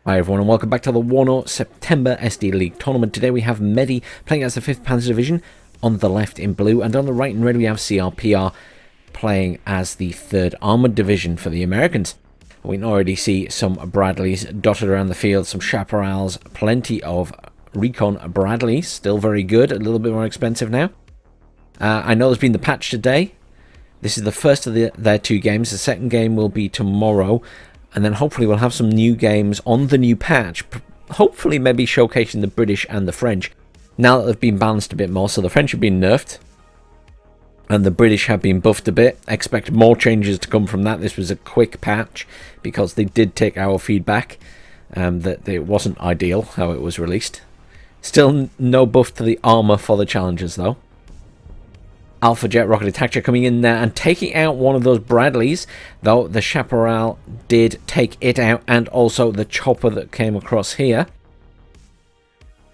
Hi everyone and welcome back to the WARNO September SDLeague tournament. Today we have Meddi playing as the 5th Panzer Division on the left in blue, and on the right in red we have CRPR playing as the 3rd Armoured Division for the Americans. We can already see some Bradleys dotted around the field, some Chaparrals, plenty of Recon Bradleys, still very good, a little bit more expensive now. I know there's been the patch today. This is the first of their 2 games. The second game will be tomorrow. And then hopefully we'll have some new games on the new patch. Hopefully maybe showcasing the British and the French. Now that they've been balanced a bit more. So the French have been nerfed. And the British have been buffed a bit. Expect more changes to come from that. This was a quick patch. Because they did take our feedback. That it wasn't ideal how it was released. Still no buff to the armour for the challengers though. Alpha Jet Rocket Attacker coming in there and taking out one of those Bradleys, though the Chaparral did take it out, and also the chopper that came across here.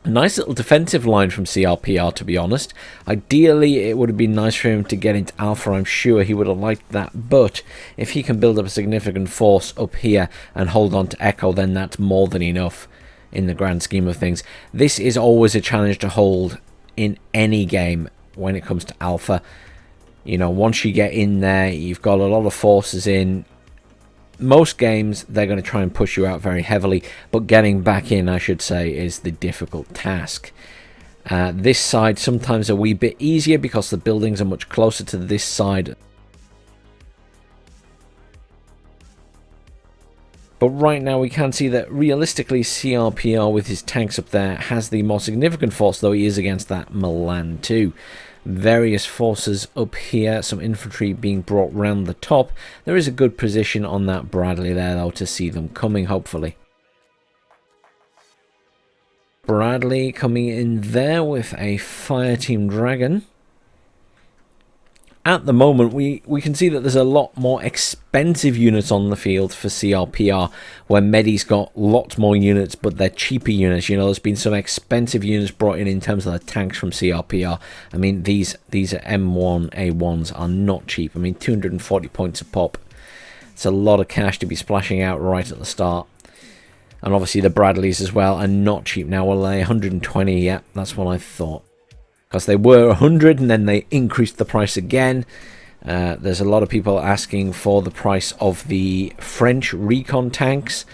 A nice little defensive line from CRPR, to be honest. Ideally, it would have been nice for him to get into Alpha. I'm sure he would have liked that, but if he can build up a significant force up here and hold on to Echo, then that's more than enough in the grand scheme of things. This is always a challenge to hold in any game. When it comes to Alpha, you know, once you get in there, you've got a lot of forces in. Most games, they're going to try and push you out very heavily, but getting back in, I should say, is the difficult task. This side sometimes a wee bit easier because the buildings are much closer to this side. But right now we can see that realistically CRPR with his tanks up there has the more significant force, though he is against that Milan too. Various forces up here, some infantry being brought round the top. There is a good position on that Bradley there though to see them coming, hopefully. Bradley coming in there with a Fireteam Dragon. At the moment, we can see that there's a lot more expensive units on the field for CRPR, where Meddi's got lots more units, but they're cheaper units. You know, there's been some expensive units brought in terms of the tanks from CRPR. I mean, these M1A1s are not cheap. I mean, 240 points a pop. It's a lot of cash to be splashing out right at the start. And obviously the Bradleys as well are not cheap now. Well, they 120, yeah, that's what I thought. Because they were 100 and then they increased the price again. There's a lot of people asking for the price of the French recon tanks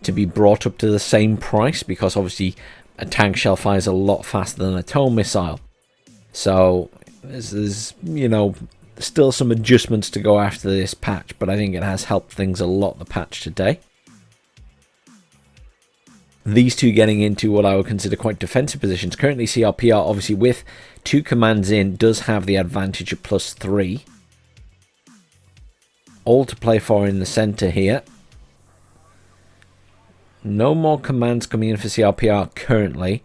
to be brought up to the same price, because obviously a tank shell fires a lot faster than a tow missile. So there's you know, still some adjustments to go after this patch, but I think it has helped things a lot, the patch today. These two getting into what I would consider quite defensive positions. Currently CRPR, obviously with 2 commands in, does have the advantage of +3. All to play for in the centre here. No more commands coming in for CRPR currently.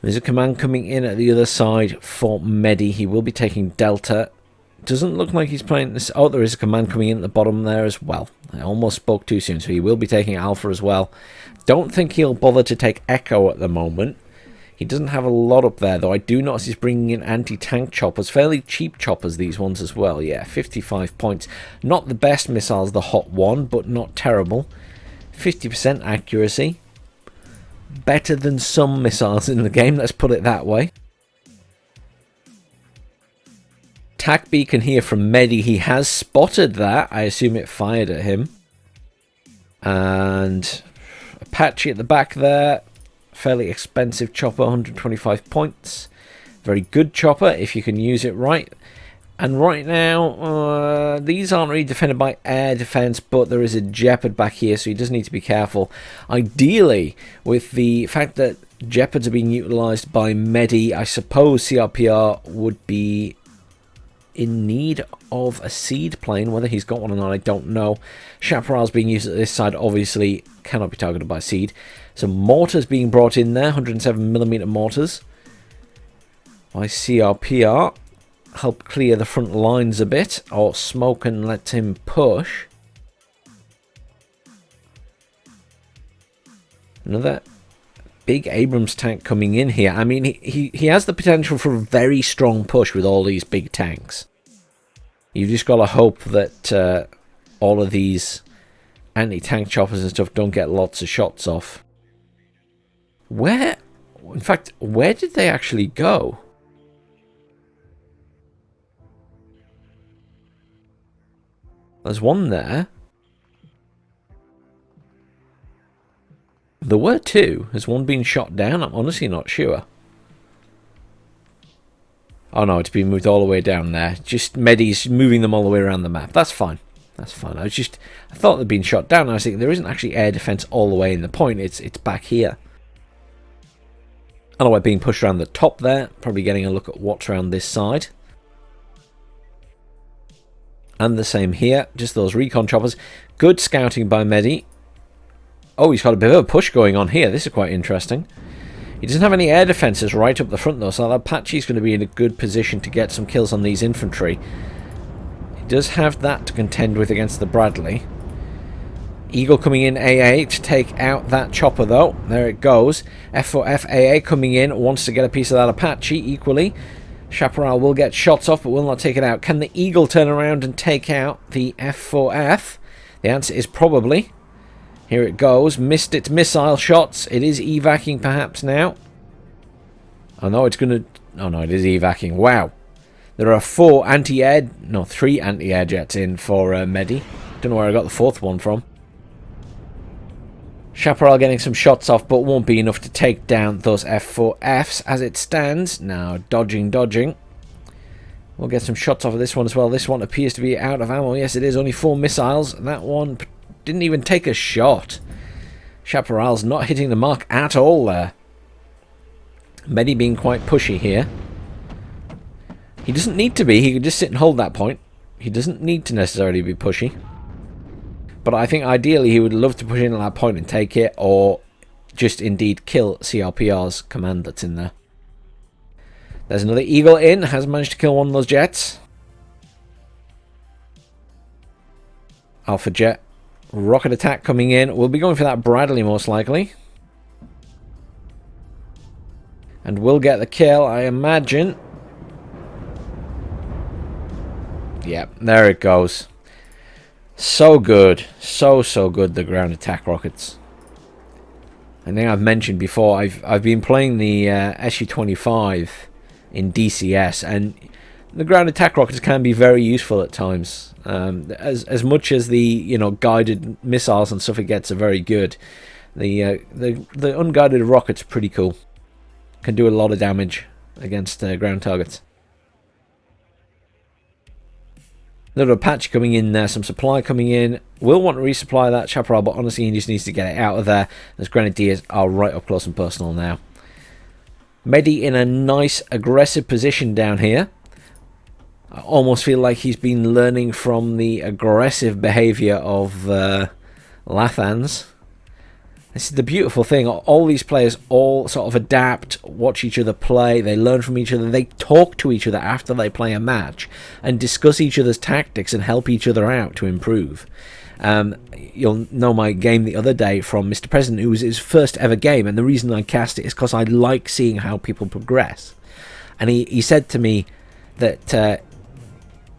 There's a command coming in at the other side for Meddi. He will be taking Delta. Doesn't look like he's playing this. Oh, there is a command coming in at the bottom there as well. I almost spoke too soon, so he will be taking Alpha as well. Don't think he'll bother to take Echo at the moment. He doesn't have a lot up there, though. I do notice he's bringing in anti-tank choppers. Fairly cheap choppers, these ones as well. Yeah, 55 points. Not the best missiles, the Hot 1, but not terrible. 50% accuracy. Better than some missiles in the game, let's put it that way. Tac beacon here from Meddi. He has spotted that. I assume it fired at him. And Apache at the back there. Fairly expensive chopper, 125 points. Very good chopper if you can use it right. And right now, these aren't really defended by air defense, but there is a Jeopard back here, so he does need to be careful. Ideally, with the fact that Jeopards are being utilized by Meddi, I suppose CRPR would be in need of a seed plane. Whether he's got one or not, I don't know. Chaparral's being used at this side, obviously cannot be targeted by seed. Some mortars being brought in there, 107mm mortars by CRPR. Help clear the front lines a bit, or smoke and let him push. Another big Abrams tank coming in here. I mean, he has the potential for a very strong push with all these big tanks. You've just got to hope that all of these anti-tank choppers and stuff don't get lots of shots off. Where, in fact, where did they actually go? There's one there. There were two. Has one been shot down? I'm honestly not sure. Oh no, it's been moved all the way down there. Just Meddi's moving them all the way around the map. That's fine. That's fine. I thought they'd been shot down. I was thinking there isn't actually air defense all the way in the point. It's back here. I know we're being pushed around the top there. Probably getting a look at what's around this side. And the same here. Just those recon choppers. Good scouting by Meddi. Oh, he's got a bit of a push going on here. This is quite interesting. He doesn't have any air defenses right up the front though, so Apache's going to be in a good position to get some kills on these infantry. He does have that to contend with against the Bradley. Eagle coming in AA to take out that chopper though. There it goes. F4F AA coming in, wants to get a piece of that Apache equally. Chaparral will get shots off but will not take it out. Can the Eagle turn around and take out the F4F? The answer is probably. Here it goes. Missed its missile shots. It is evacing perhaps now. Oh no, it's going to... Oh no, it is evacing. Wow. There are 3 anti-air jets in for Meddi. Don't know where I got the 4th one from. Chaparral getting some shots off, but won't be enough to take down those F4Fs as it stands. Now, dodging. We'll get some shots off of this one as well. This one appears to be out of ammo. Yes, it is. Only 4 missiles. That one didn't even take a shot. Chaparral's not hitting the mark at all there. Meddi being quite pushy here. He doesn't need to be. He could just sit and hold that point. He doesn't need to necessarily be pushy. But I think ideally he would love to push in at that point and take it, or just indeed kill CRPR's command that's in there. There's another Eagle in, has managed to kill one of those jets. Alpha jet. Rocket attack coming in. We'll be going for that Bradley most likely. And we'll get the kill, I imagine. Yep, there it goes. So good. So good, the ground attack rockets. I think I've mentioned before, I've been playing the SU-25 in DCS, and the ground attack rockets can be very useful at times. As much as the guided missiles and stuff it gets are very good, the unguided rockets are pretty cool. Can do a lot of damage against ground targets. Little Apache coming in there, some supply coming in. Will want to resupply that Chaparral, but honestly he just needs to get it out of there. Those Grenadiers are right up close and personal now. Meddi in a nice aggressive position down here. I almost feel like he's been learning from the aggressive behaviour of Lathans. This is the beautiful thing. All these players all sort of adapt, watch each other play, they learn from each other, they talk to each other after they play a match and discuss each other's tactics and help each other out to improve. You'll know my game the other day from Mr. President, who was his first ever game, and the reason I cast it is because I like seeing how people progress. And he said to me that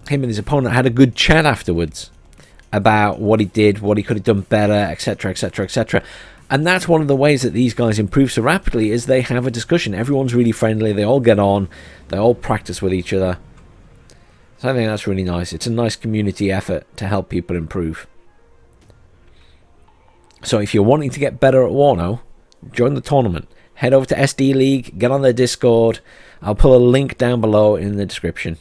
him and his opponent had a good chat afterwards about what he did, what he could have done better, etc, etc, etc. And that's one of the ways that these guys improve so rapidly, is they have a discussion. Everyone's really friendly, they all get on, they all practice with each other. So I think that's really nice. It's a nice community effort to help people improve. So if you're wanting to get better at WARNO, join the tournament. Head over to SDLeague, get on their Discord. I'll put a link down below in the description.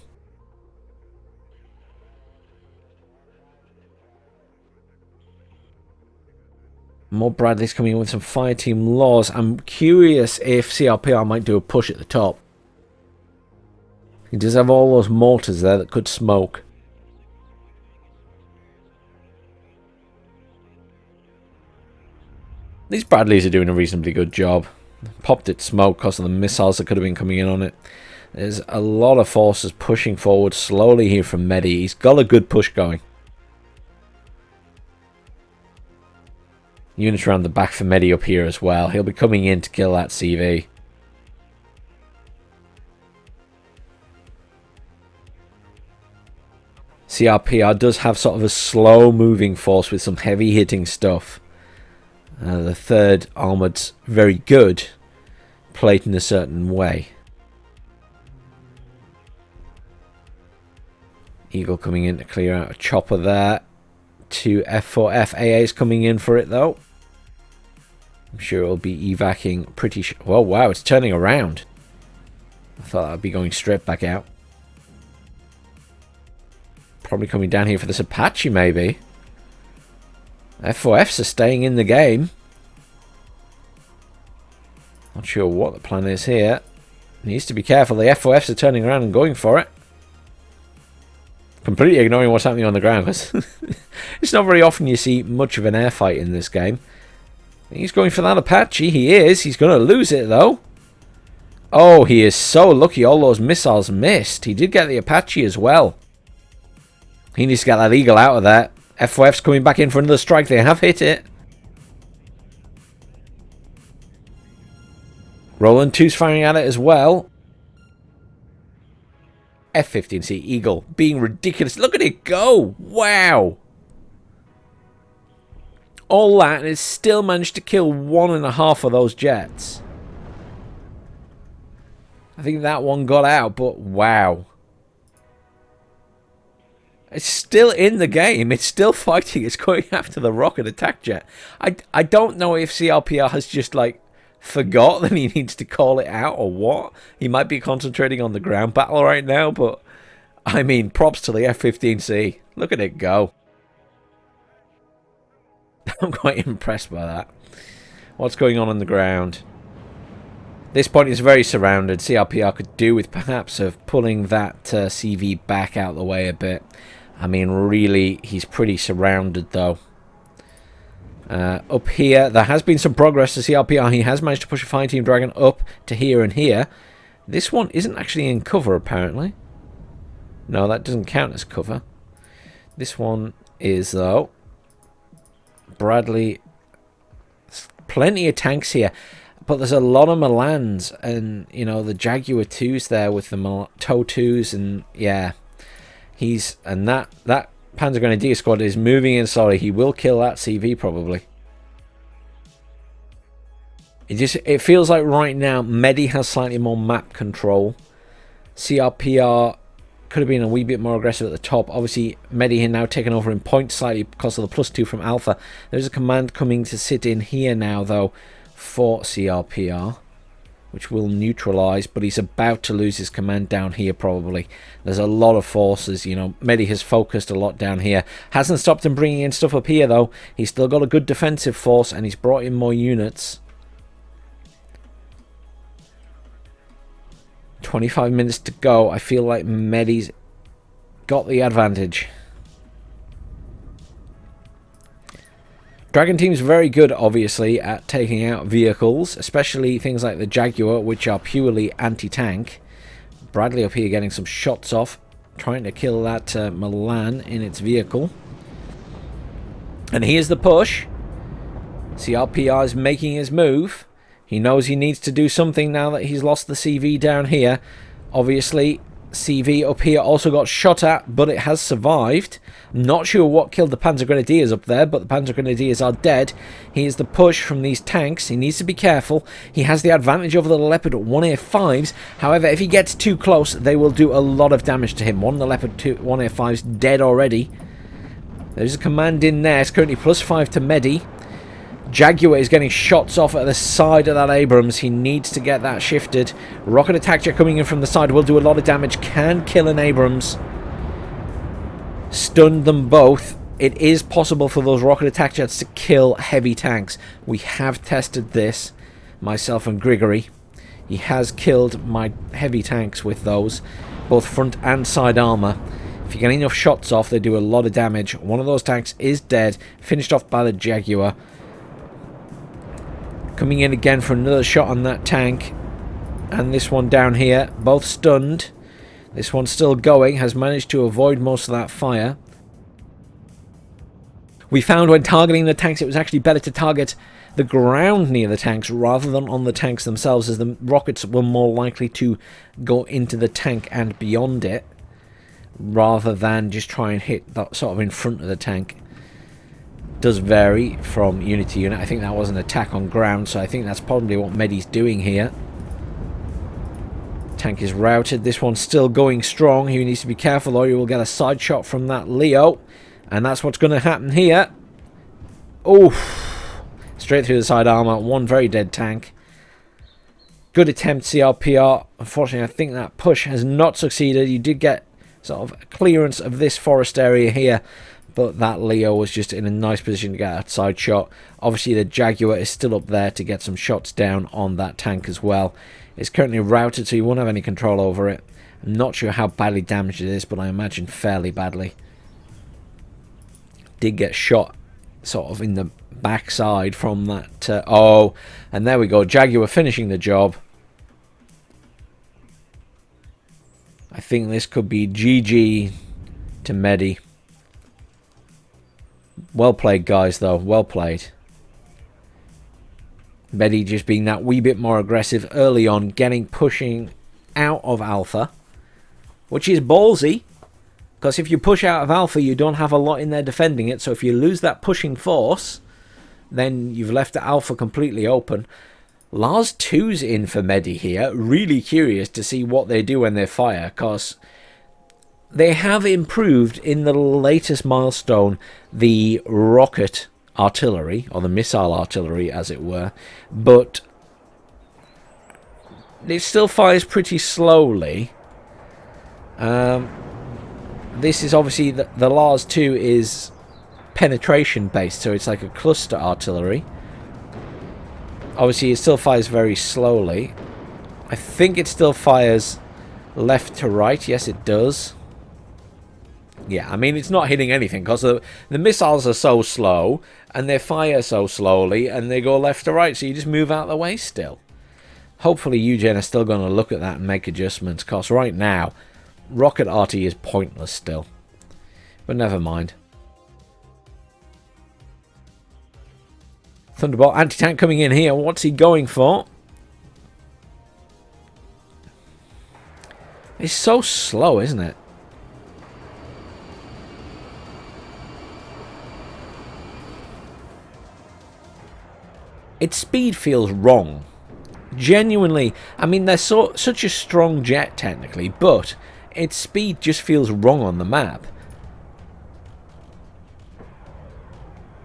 More Bradleys coming in with some Fireteam Laws. I'm curious if CRPR might do a push at the top. He does have all those mortars there that could smoke. These Bradleys are doing a reasonably good job. Popped its smoke because of the missiles that could have been coming in on it. There's a lot of forces pushing forward slowly here from Meddi. He's got a good push going. Units around the back for Meddi up here as well. He'll be coming in to kill that CV. CRPR does have sort of a slow-moving force with some heavy-hitting stuff. The third armoured's very good, played in a certain way. Eagle coming in to clear out a chopper there. 2 F4F AAs coming in for it, though. I'm sure it'll be evacing pretty... Oh, wow, it's turning around. I thought that would be going straight back out. Probably coming down here for this Apache, maybe. F4Fs are staying in the game. Not sure what the plan is here. Needs to be careful. The F4Fs are turning around and going for it. Completely ignoring what's happening on the ground, because it's not very often you see much of an air fight in this game. He's going for that Apache. He is. He's going to lose it, though. Oh, he is so lucky all those missiles missed. He did get the Apache as well. He needs to get that Eagle out of there. F4F's coming back in for another strike. They have hit it. Roland 2's firing at it as well. F15C Eagle being ridiculous. Look at it go. Wow. All that, and it's still managed to kill 1.5 of those jets. I think that one got out, but wow. It's still in the game. It's still fighting. It's going after the rocket attack jet. I don't know if CRPR has just, like, forgot that he needs to call it out or what. He might be concentrating on the ground battle right now, but I mean, props to the F15C. Look at it go. I'm quite impressed by that. What's going on the ground? This point is very surrounded. CRPR could do with perhaps of pulling that CV back out the way a bit. I mean, really, he's pretty surrounded though. Up here, there has been some progress to CRPR. He has managed to push a Fireteam Dragon up to here and here. This one isn't actually in cover, apparently. No, that doesn't count as cover. This one is, though. Bradley. There's plenty of tanks here. But there's a lot of Milans. And, you know, the Jaguar 2s there with the TOW 2s. And, yeah. And that Panzer Grenadier squad is moving in slowly. He will kill that CV probably. It feels like right now Meddi has slightly more map control. CRPR could have been a wee bit more aggressive at the top. Obviously Meddi has now taken over in point slightly because of the +2 from Alpha. There's a command coming to sit in here now though for CRPR, which will neutralize, but he's about to lose his command down here probably. There's a lot of forces, you know. Meddi has focused a lot down here. Hasn't stopped him bringing in stuff up here, though. He's still got a good defensive force, and he's brought in more units. 25 minutes to go. I feel like Meddi's got the advantage. Dragon Team's very good, obviously, at taking out vehicles, especially things like the Jaguar, which are purely anti-tank. Bradley up here getting some shots off, trying to kill that Milan in its vehicle. And here's the push. CRPR is making his move. He knows he needs to do something now that he's lost the CV down here. Obviously, CV up here also got shot at, but it has survived. Not sure what killed the Panzer Grenadiers up there, but the Panzer Grenadiers are dead. Here's the push from these tanks. He needs to be careful. He has the advantage over the Leopard 1A5s. However, if he gets too close, they will do a lot of damage to him. One of the Leopard 1A5s dead already. There's a command in there. It's currently +5 to Meddi. Jaguar is getting shots off at the side of that Abrams. He needs to get that shifted. Rocket attack jet coming in from the side will do a lot of damage. Can kill an Abrams. Stunned them both. It is possible for those rocket attack jets to kill heavy tanks. We have tested this, myself and Grigory. He has killed my heavy tanks with those, both front and side armor. If you get enough shots off, they do a lot of damage. One of those tanks is dead, finished off by the Jaguar. Coming in again for another shot on that tank. And this one down here, both stunned. This one's still going, has managed to avoid most of that fire. We found when targeting the tanks, it was actually better to target the ground near the tanks rather than on the tanks themselves, as the rockets were more likely to go into the tank and beyond it. rather than just try and hit that sort of in front of the tank. Does vary from unit to unit. I think that was an attack on ground, so I think that's probably what Meddi's doing here. Tank is routed. This one's still going strong. He needs to be careful or he will get a side shot from that Leo, and that's what's going to happen here. Oof. Straight through the side armor. One very dead tank. Good attempt, CRPR. Unfortunately, I think that push has not succeeded. You did get sort of clearance of this forest area here, but that Leo was just in a nice position to get a side shot. Obviously, the Jaguar is still up there to get some shots down on that tank as well. It's currently routed, so you won't have any control over it. I'm not sure how badly damaged it is, but I imagine fairly badly. Did get shot sort of in the backside from that. Oh, and there we go. Jaguar finishing the job. I think this could be GG to Meddi. Well played, guys, though. Well played. Meddi just being that wee bit more aggressive early on, pushing out of Alpha, which is ballsy, because if you push out of Alpha, you don't have a lot in there defending it, so if you lose that pushing force, then you've left the Alpha completely open. Lars 2's in for Meddi here. Really curious to see what they do when they fire, because they have improved in the latest milestone the rocket artillery, or the missile artillery as it were, but it still fires pretty slowly. This is obviously the Lars 2 is penetration based, so it's like a cluster artillery. Obviously it still fires very slowly. I think it still fires left to right. Yes, it does. Yeah, I mean, it's not hitting anything because the missiles are so slow and they fire so slowly and they go left to right, so you just move out of the way still. Hopefully Eugen are still going to look at that and make adjustments, because right now rocket arty is pointless still. But never mind. Thunderbolt anti-tank coming in here. What's he going for? It's so slow, isn't it? Its speed feels wrong. Genuinely, I mean, they're such a strong jet technically, but its speed just feels wrong on the map.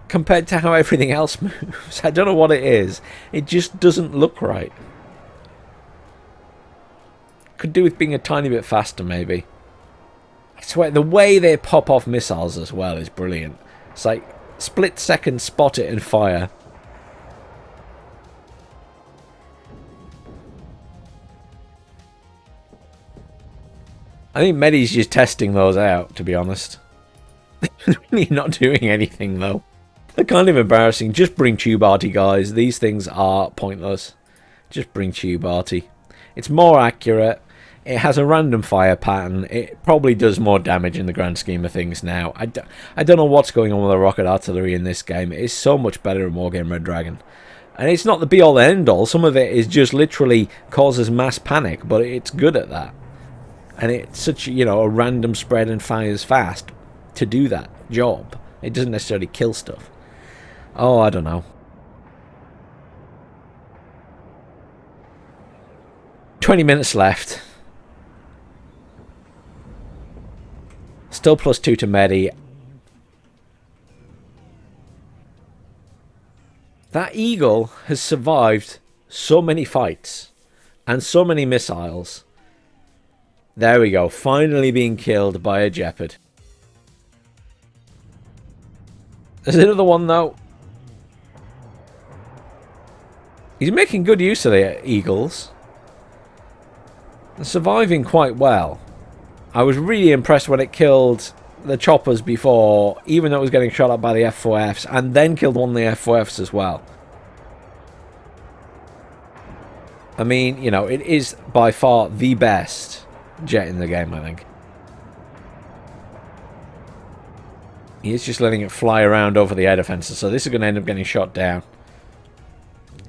Compared to how everything else moves. I don't know what it is. It just doesn't look right. Could do with being a tiny bit faster, maybe. I swear, the way they pop off missiles as well is brilliant. It's like, split second, spot it and fire. I think Meddi's just testing those out, to be honest. Really not doing anything, though. They're kind of embarrassing. Just bring tube arty, guys. These things are pointless. Just bring tube arty. It's more accurate. It has a random fire pattern. It probably does more damage in the grand scheme of things now. I don't know what's going on with the rocket artillery in this game. It is so much better in Wargame Red Dragon. And it's not the be-all end-all. Some of it is just literally causes mass panic, but it's good at that. And it's such, you know, a random spread and fires fast to do that job. It doesn't necessarily kill stuff. Oh, I don't know. 20 minutes left. Still +2 to Meddi. That Eagle has survived so many fights and so many missiles. There we go, finally being killed by a Jeopard. There's another one though. He's making good use of the Eagles. They're surviving quite well. I was really impressed when it killed the choppers before, even though it was getting shot up by the F4Fs, and then killed one of the F4Fs as well. I mean, you know, it is by far the best jet in the game, I think. He is just letting it fly around over the air defenses, so this is going to end up getting shot down.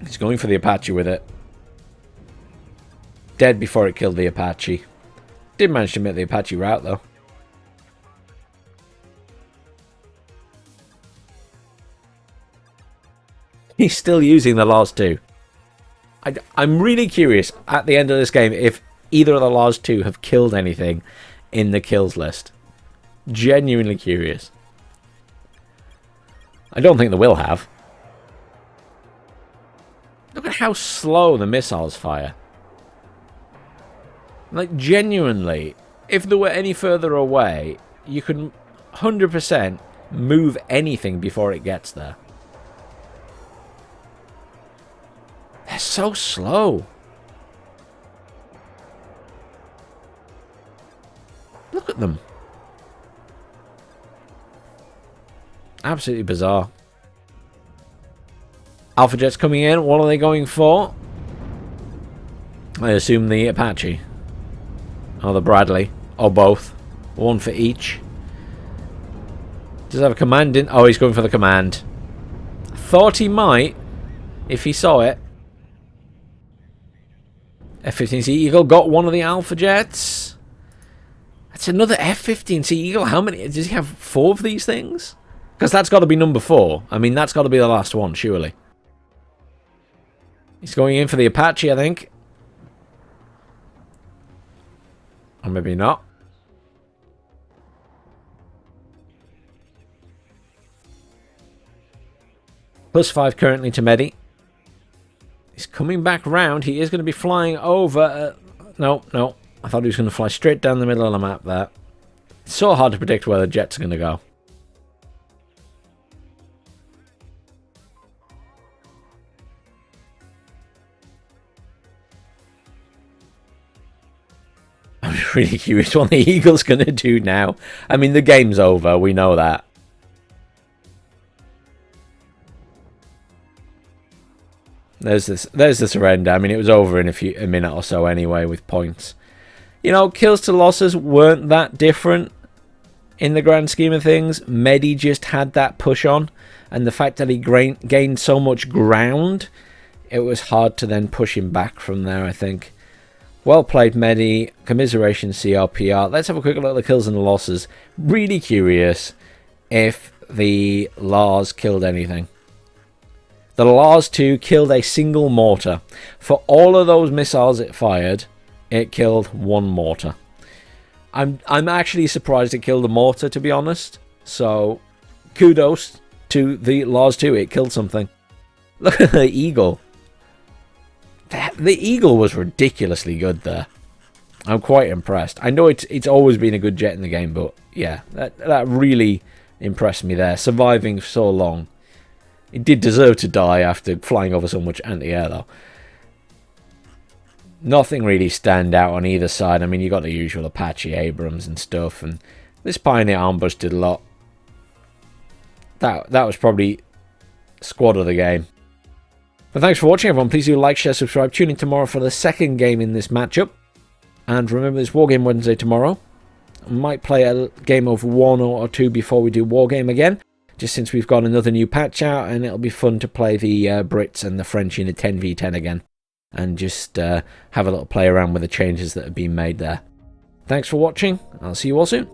He's going for the Apache with it. Dead before it killed the Apache. Did manage to make the Apache route, though. He's still using the last two. I'm really curious at the end of this game if either of the last two have killed anything in the kills list. Genuinely curious. I don't think they will have. Look at how slow the missiles fire. Like, genuinely, if they were any further away, you could 100% move anything before it gets there. They're so slow. Look at them. Absolutely bizarre. Alpha Jets coming in. What are they going for? I assume the Apache. Or the Bradley. Or both. One for each. Does have a command in? Oh, he's going for the command. Thought he might. If he saw it. F15C Eagle got one of the Alpha Jets. That's another F15C Eagle. How many? Does he have 4 of these things? Because that's got to be number 4. I mean, that's got to be the last one, surely. He's going in for the Apache, I think. Or maybe not. +5 currently to Meddi. He's coming back round. He is going to be flying over. No. I thought he was going to fly straight down the middle of the map there. It's so hard to predict where the jets are going to go. I'm really curious what the Eagle's going to do now. I mean, the game's over. We know that. There's the surrender. I mean, it was over in a minute or so anyway with points. You know, kills to losses weren't that different in the grand scheme of things. Meddi just had that push on, and the fact that he gained so much ground, it was hard to then push him back from there, I think. Well played, Meddi. Commiseration, CRPR. Let's have a quick look at the kills and the losses. Really curious if the Lars killed anything. The Lars 2 killed a single mortar. For all of those missiles it fired, it killed 1 mortar. I'm actually surprised it killed a mortar, to be honest. So, kudos to the Lars 2. It killed something. Look at the Eagle. The Eagle was ridiculously good there. I'm quite impressed. I know it's always been a good jet in the game, but yeah, that really impressed me there. Surviving so long. It did deserve to die after flying over so much anti-air, though. Nothing really stand out on either side. I mean, you got the usual Apache Abrams and stuff, and this Pioneer Armbush did a lot. That was probably squad of the game. But thanks for watching, everyone. Please do like, share, subscribe. Tune in tomorrow for the second game in this matchup. And remember, it's Wargame Wednesday tomorrow. I might play a game of WARNO or 2 before we do Wargame again, just since we've got another new patch out, and it'll be fun to play the Brits and the French in a 10v10 again, and just have a little play around with the changes that have been made there. Thanks for watching. I'll see you all soon.